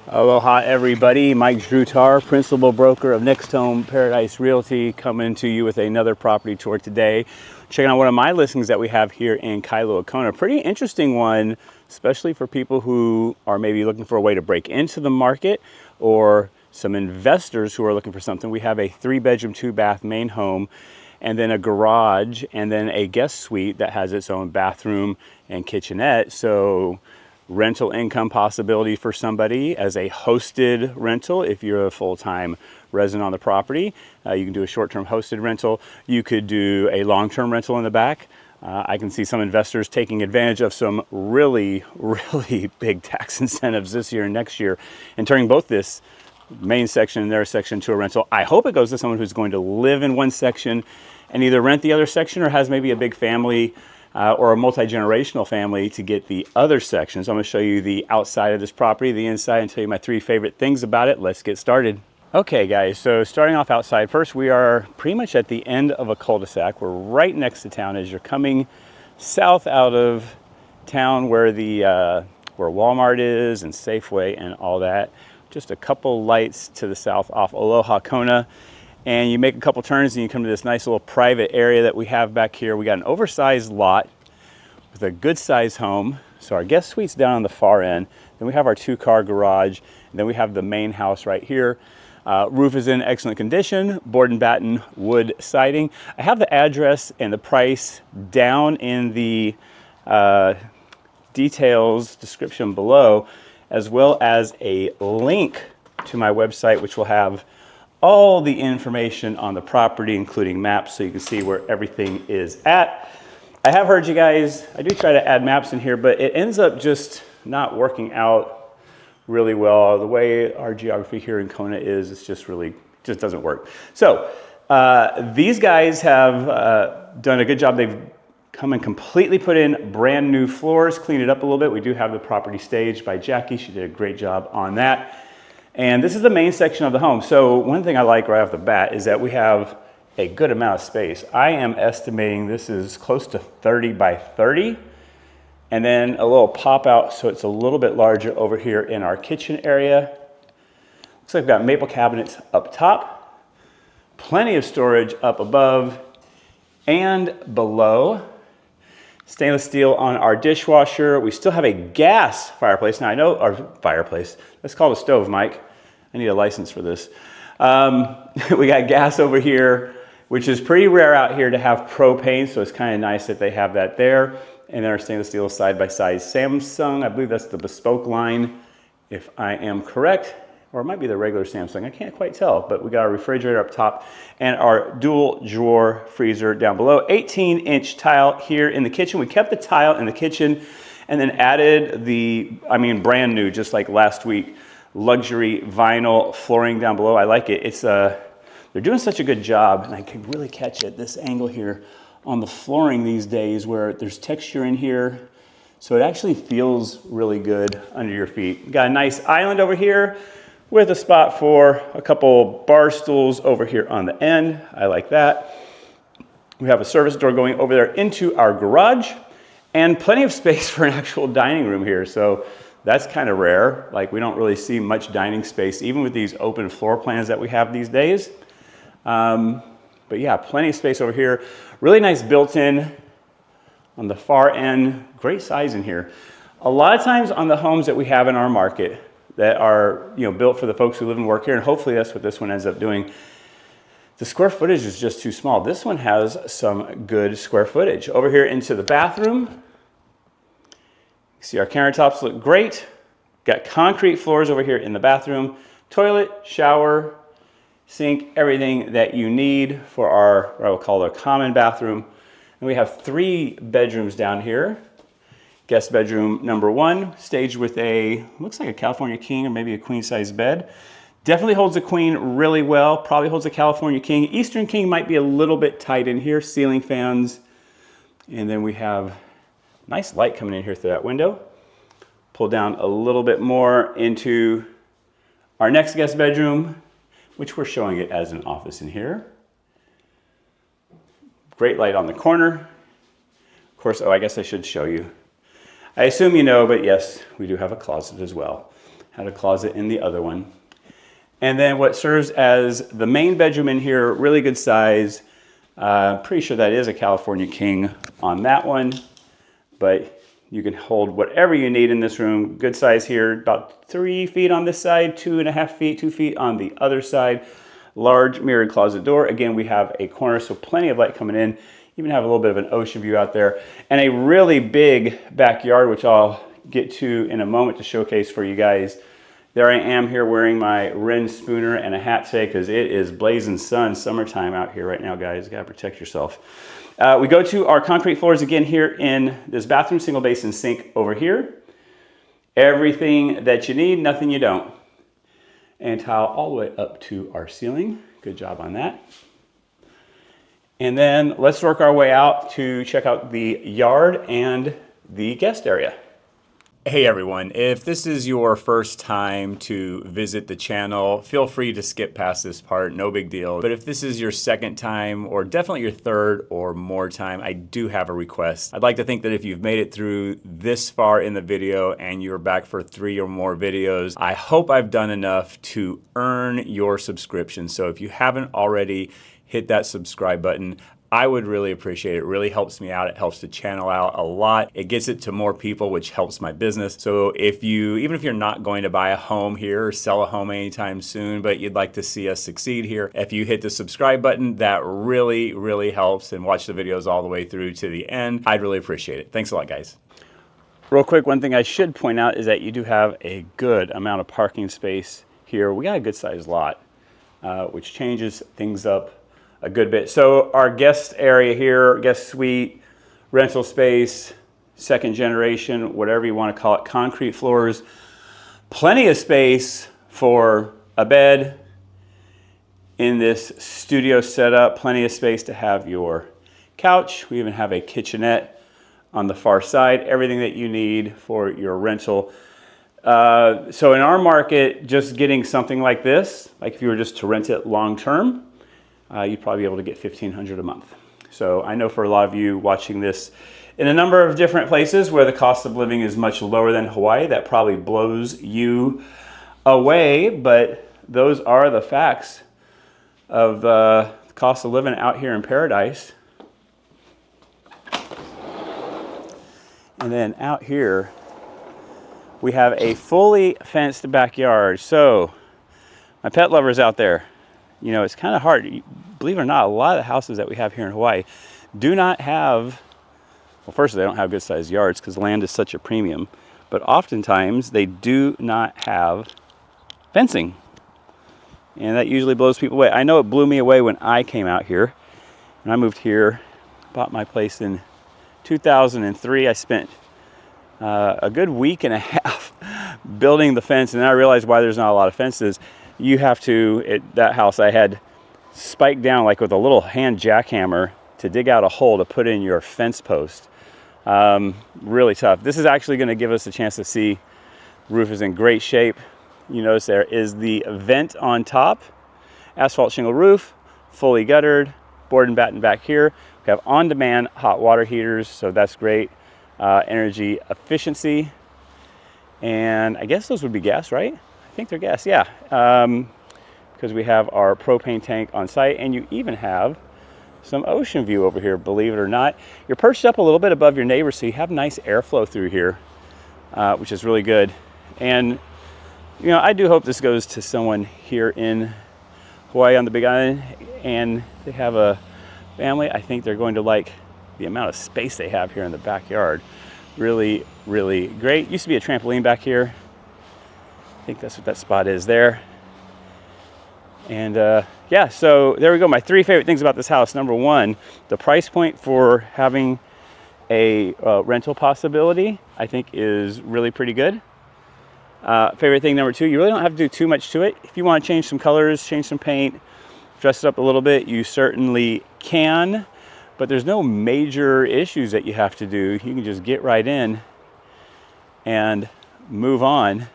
Aloha everybody, Mike Drutar, principal broker of NextHome Paradise Realty, coming to you with another property tour today. Checking out one of my listings that we have here in Kailua-Kona. Pretty interesting one, especially for people who are maybe looking for a way to break into the market or some investors who are looking for something. We have a 3-bedroom, 2-bath main home, and then a garage, and then a guest suite that has its own bathroom and kitchenette. So rental income possibility for somebody as a hosted rental. If you're a full-time resident on the property, you can do a short-term hosted rental. You could do a long-term rental in the back. I can see some investors taking advantage of some really big tax incentives this year and next year and turning both this main section and their section to a rental. I hope it goes to someone who's going to live in one section and either rent the other section or has maybe a big family or a multi-generational family to get the other sections. I'm going to show you the outside of this property, the inside, and tell you my 3 favorite things about it. Let's get started. Okay guys, so starting off outside, first we are pretty much at the end of a cul-de-sac. We're right next to town as you're coming south out of town where the where Walmart is and Safeway and all that. Just a couple lights to the south off Aloha-Kona. And you make a couple turns and you come to this nice little private area that we have back here. We got an oversized lot with a good sized home. So our guest suite's down on the far end. Then we have our 2-car garage. And then we have the main house right here. Roof is in excellent condition, board and batten wood siding. I have the address and the price down in the details description below, as well as a link to my website, which will have all the information on the property, including maps, so you can see where everything is at. I have heard you guys, I do try to add maps in here, but it ends up just not working out really well. The way our geography here in Kona is, it's just really, just doesn't work. So these guys have done a good job. They've come and completely put in brand new floors, cleaned it up a little bit. We do have the property staged by Jackie. She did a great job on that. And this is the main section of the home. So one thing I like right off the bat is that we have a good amount of space. I am estimating this is close to 30 by 30. And then a little pop out, so it's a little bit larger over here in our kitchen area. Looks like we've got maple cabinets up top, plenty of storage up above and below. Stainless steel on our dishwasher. We still have a gas fireplace. Now I know our fireplace, let's call it a stove, Mike. I need a license for this. We got gas over here, which is pretty rare out here to have propane, so it's kind of nice that they have that there. And then our stainless steel side-by-side Samsung. I believe that's the bespoke line, if I am correct. Or it might be the regular Samsung, I can't quite tell, but we got our refrigerator up top and our dual drawer freezer down below. 18-inch tile here in the kitchen. We kept the tile in the kitchen and then added the, brand new, just like last week, luxury vinyl flooring down below. I like it. It's they're doing such a good job, and I can really catch it, this angle here on the flooring these days where there's texture in here. So it actually feels really good under your feet. Got a nice island over here with a spot for a couple bar stools over here on the end. I like that. We have a service door going over there into our garage and plenty of space for an actual dining room here. So that's kind of rare. Like, we don't really see much dining space, even with these open floor plans that we have these days. But yeah, plenty of space over here. Really nice built-in on the far end. Great size in here. A lot of times on the homes that we have in our market that are built for the folks who live and work here, and hopefully that's what this one ends up doing, the square footage is just too small. This one has some good square footage. Over here into the bathroom, see our countertops look great. Got concrete floors over here in the bathroom. Toilet, shower, sink, everything that you need for our, what I will call our common bathroom. And we have 3 bedrooms down here. Guest bedroom number 1, staged with a, looks like a California king or maybe a queen size bed. Definitely holds a queen really well, probably holds a California king. Eastern king might be a little bit tight in here, ceiling fans. And then we have nice light coming in here through that window. Pull down a little bit more into our next guest bedroom, which we're showing it as an office in here. Great light on the corner. Of course, oh, I guess I should show you. I assume you know, but yes, we do have a closet as well. Had a closet in the other one. And then what serves as the main bedroom in here, really good size. Pretty sure that is a California King on that one, but you can hold whatever you need in this room. Good size here, about 3 feet on this side, 2.5 feet, 2 feet on the other side. Large mirrored closet door. Again, we have a corner, so plenty of light coming in. Even have a little bit of an ocean view out there. And a really big backyard, which I'll get to in a moment to showcase for you guys. There I am here wearing my Ren spooner and a hat today because it is blazing sun, summertime out here right now, guys. You gotta protect yourself. We go to our concrete floors again here in this bathroom, single basin sink over here. Everything that you need, nothing you don't. And tile all the way up to our ceiling. Good job on that. And then let's work our way out to check out the yard and the guest area. Hey everyone, if this is your first time to visit the channel, feel free to skip past this part, no big deal. But if this is your second time, or definitely your third or more time, I do have a request. I'd like to think that if you've made it through this far in the video and you're back for 3 or more videos, I hope I've done enough to earn your subscription. So if you haven't already, hit that subscribe button. I would really appreciate it. It really helps me out. It helps the channel out a lot. It gets it to more people, which helps my business. So even if you're not going to buy a home here or sell a home anytime soon, but you'd like to see us succeed here, if you hit the subscribe button, that really, really helps, and watch the videos all the way through to the end. I'd really appreciate it. Thanks a lot, guys. Real quick, one thing I should point out is that you do have a good amount of parking space here. We got a good sized lot, which changes things up a good bit. So our guest area here, guest suite, rental space, second generation, whatever you want to call it, concrete floors, plenty of space for a bed in this studio setup, plenty of space to have your couch. We even have a kitchenette on the far side, everything that you need for your rental. So in our market, just getting something like this, like if you were just to rent it long term, you'd probably be able to get $1,500 a month. So I know for a lot of you watching this in a number of different places where the cost of living is much lower than Hawaii, that probably blows you away, but those are the facts of the cost of living out here in paradise. And then out here, we have a fully fenced backyard. So my pet lovers out there, you know, it's kind of hard. Believe it or not, a lot of the houses that we have here in Hawaii do not have, well, first, they don't have good sized yards because land is such a premium, but oftentimes they do not have fencing. And that usually blows people away. I know it blew me away when I came out here. When I moved here, bought my place in 2003. I spent a good week and a half building the fence, and then I realized why there's not a lot of fences. You have to, at that house I had spiked down like with a little hand jackhammer to dig out a hole to put in your fence post. Really tough. This is actually going to give us a chance to see roof is in great shape. You notice there is the vent on top, asphalt shingle roof, fully guttered, board and batten back here. We have on-demand hot water heaters, so that's great. Energy efficiency, and I guess those would be gas, right? I think they're gas, yeah, because we have our propane tank on site, and you even have some ocean view over here, believe it or not. You're perched up a little bit above your neighbor, so you have nice airflow through here, which is really good. And, you know, I do hope this goes to someone here in Hawaii on the Big Island, and they have a family. I think they're going to like the amount of space they have here in the backyard. Really, really great. Used to be a trampoline back here. I think that's what that spot is there. And yeah, so there we go. My 3 favorite things about this house. Number one, the price point for having a rental possibility, I think is really pretty good. Favorite thing number two, you really don't have to do too much to it. If you want to change some colors, change some paint, dress it up a little bit, you certainly can. But there's no major issues that you have to do. You can just get right in and move on.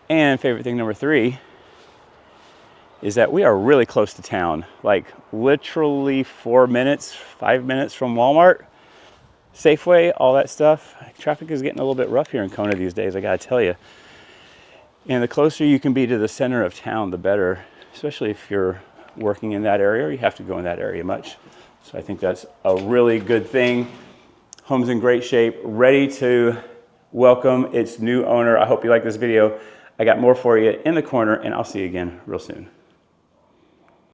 And favorite thing number three is that we are really close to town, like literally 4 minutes, 5 minutes from Walmart, Safeway, all that stuff. Traffic is getting a little bit rough here in Kona these days, I gotta tell you. And the closer you can be to the center of town, the better, especially if you're working in that area or you have to go in that area much. So I think that's a really good thing. Home's in great shape, ready to welcome its new owner. I hope you like this video. I got more for you in the corner, and I'll see you again real soon.